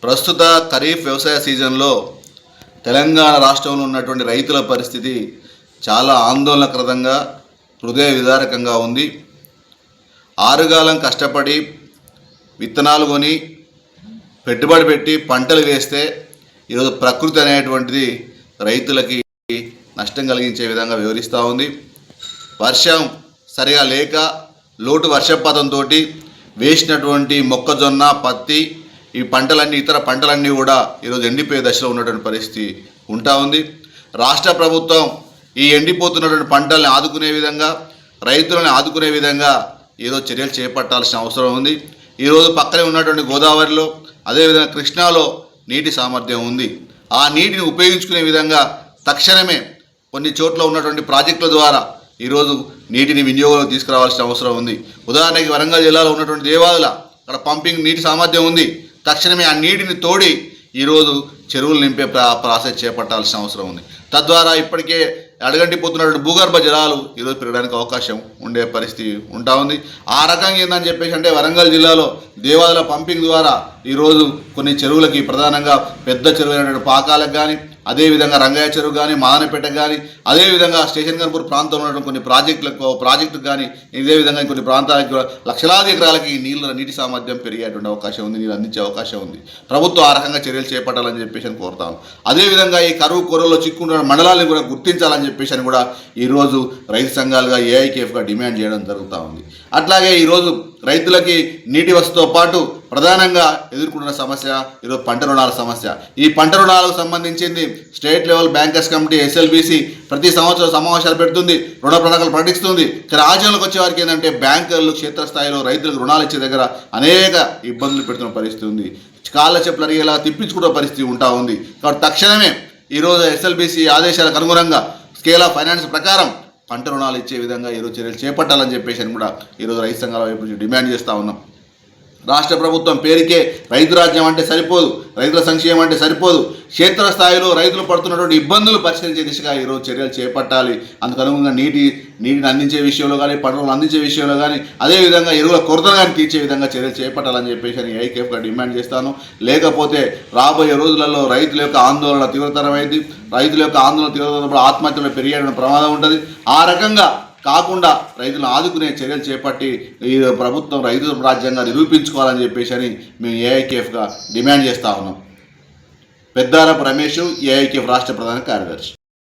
ప్రస్తుత ఖరీఫ్ వ్యవసాయ సీజన్లో తెలంగాణ రాష్ట్రంలో ఉన్నటువంటి రైతుల పరిస్థితి చాలా ఆందోళనకరంగా హృదయ విదారకంగా ఉంది. ఆరుగాలం కష్టపడి విత్తనాలు కొని పెట్టుబడి పెట్టి పంటలు వేస్తే ఈరోజు ప్రకృతి అనేటువంటిది రైతులకి నష్టం కలిగించే విధంగా వివరిస్తూ ఉంది. వర్షం సరిగా లేక లోటు వర్షపాతంతో వేసినటువంటి మొక్కజొన్న, పత్తి ఈ పంటలన్నీ ఇతర పంటలన్నీ కూడా ఈరోజు ఎండిపోయే దశలో ఉన్నటువంటి పరిస్థితి ఉంటా ఉంది. రాష్ట్ర ప్రభుత్వం ఈ ఎండిపోతున్నటువంటి పంటల్ని ఆదుకునే విధంగా, రైతులను ఆదుకునే విధంగా ఈరోజు చర్యలు చేపట్టాల్సిన అవసరం ఉంది. ఈరోజు పక్కనే ఉన్నటువంటి గోదావరిలో, అదేవిధంగా కృష్ణాలో నీటి సామర్థ్యం ఉంది. ఆ నీటిని ఉపయోగించుకునే విధంగా తక్షణమే కొన్ని చోట్ల ఉన్నటువంటి ప్రాజెక్టుల ద్వారా ఈరోజు నీటిని వినియోగంలో తీసుకురావాల్సిన అవసరం ఉంది. ఉదాహరణకి వరంగల్ జిల్లాలో ఉన్నటువంటి దేవాదుల అక్కడ పంపింగ్ నీటి సామర్థ్యం ఉంది. తక్షణమే ఆ నీటిని తోడి ఈరోజు చెరువులు నింపే ప్రాసెస్ చేపట్టాల్సిన అవసరం ఉంది. తద్వారా ఇప్పటికే అడగంటిపోతున్నటువంటి భూగర్భ జలాలు ఈరోజు పెరగడానికి అవకాశం ఉండే పరిస్థితి ఉంటా ఉంది. ఆ రకంగా ఏందని చెప్పేసి అంటే వరంగల్ జిల్లాలో దేవాదుల పంపింగ్ ద్వారా ఈరోజు కొన్ని చెరువులకి, ప్రధానంగా పెద్ద చెరువు అయినటువంటి పాకాలకు కానీ, అదేవిధంగా రంగయ్య చెరువు కానీ, మాదనపేట కానీ, అదేవిధంగా స్టేషన్ కర్పూర్ ప్రాంతంలో ఉన్నటువంటి కొన్ని ప్రాజెక్టులకు కానీ, ఇదే విధంగా కొన్ని ప్రాంతాలకు లక్షలాది ఎకరాలకి నీటి సామర్థ్యం పెరిగేటువంటి అవకాశం ఉంది, నీళ్ళు అందించే అవకాశం ఉంది. ప్రభుత్వం ఆ రకంగా చర్యలు చేపట్టాలని చెప్పేసి అని కోరుతాను. అదేవిధంగా ఈ కరువు కొరలో చిక్కున్న మండలాలను కూడా గుర్తించాలని చెప్పేసి అని కూడా ఈరోజు రైతు సంఘాలుగా ఏఐకేఎఫ్గా డిమాండ్ చేయడం జరుగుతూ ఉంది. అట్లాగే ఈరోజు రైతులకి నీటి వసతితో పాటు ప్రధానంగా ఎదుర్కొంటున్న సమస్య ఈరోజు పంట రుణాల సమస్య. ఈ పంట రుణాలకు సంబంధించింది state level bankers committee SLBC ప్రతి సంవత్సరం సమావేశాలు పెడుతుంది, రుణ ప్రణాళికలు ప్రకటిస్తుంది. రాజ్యంలోకి వచ్చే వారికి ఏంటంటే బ్యాంకర్లు క్షేత్రస్థాయిలో రైతులకు రుణాలు ఇచ్చే దగ్గర అనేక ఇబ్బందులు పెడుతున్న పరిస్థితి ఉంది. కాళ్ళ చెప్పులు అడిగేలా తిప్పించుకునే పరిస్థితి ఉంటా ఉంది. కాబట్టి తక్షణమే ఈరోజు ఎస్ఎల్బిసి ఆదేశాలకు అనుగుణంగా స్కేల్ ఆఫ్ ఫైనాన్స్ ప్రకారం పంట రుణాలు ఇచ్చే విధంగా ఈరోజు చర్యలు చేపట్టాలని చెప్పేసి అని కూడా ఈరోజు రైతు సంఘాల వైపు నుంచి డిమాండ్ చేస్తూ ఉన్నాం. రాష్ట్ర ప్రభుత్వం పేరుకే రైతు రాజ్యం అంటే సరిపోదు, రైతుల సంక్షేమం అంటే సరిపోదు. క్షేత్రస్థాయిలో రైతులు పడుతున్నటువంటి ఇబ్బందులు పరిశీలించే దిశగా ఈరోజు చర్యలు చేపట్టాలి. అందుకు అనుగుణంగా నీటిని అందించే విషయంలో కానీ, పంటలను అందించే విషయంలో కానీ, అదేవిధంగా ఎరువుల కొరతను కానీ తీర్చే విధంగా చర్యలు చేపట్టాలని చెప్పేసి అని ఐకేఎఫ్గా డిమాండ్ చేస్తాను. లేకపోతే రాబోయే రోజులలో రైతుల యొక్క ఆందోళన తీవ్రతరమైంది. రైతుల యొక్క ఆందోళన తీవ్రతరమైనప్పుడు ఆత్మహత్యలు పెరిగే ప్రమాదం ఉంటుంది. ఆ రకంగా కాకుండా రైతులను ఆదుకునే చర్యలు చేపట్టి ఈ ప్రభుత్వం రైతు రాజ్యంగా నిరూపించుకోవాలని చెప్పేసి అని మేము ఏఐకేఎఫ్గా డిమాండ్ చేస్తూ ఉన్నాం. పెద్దారపు రమేష్, ఏఐకేఎఫ్ రాష్ట్ర ప్రధాన కార్యదర్శి.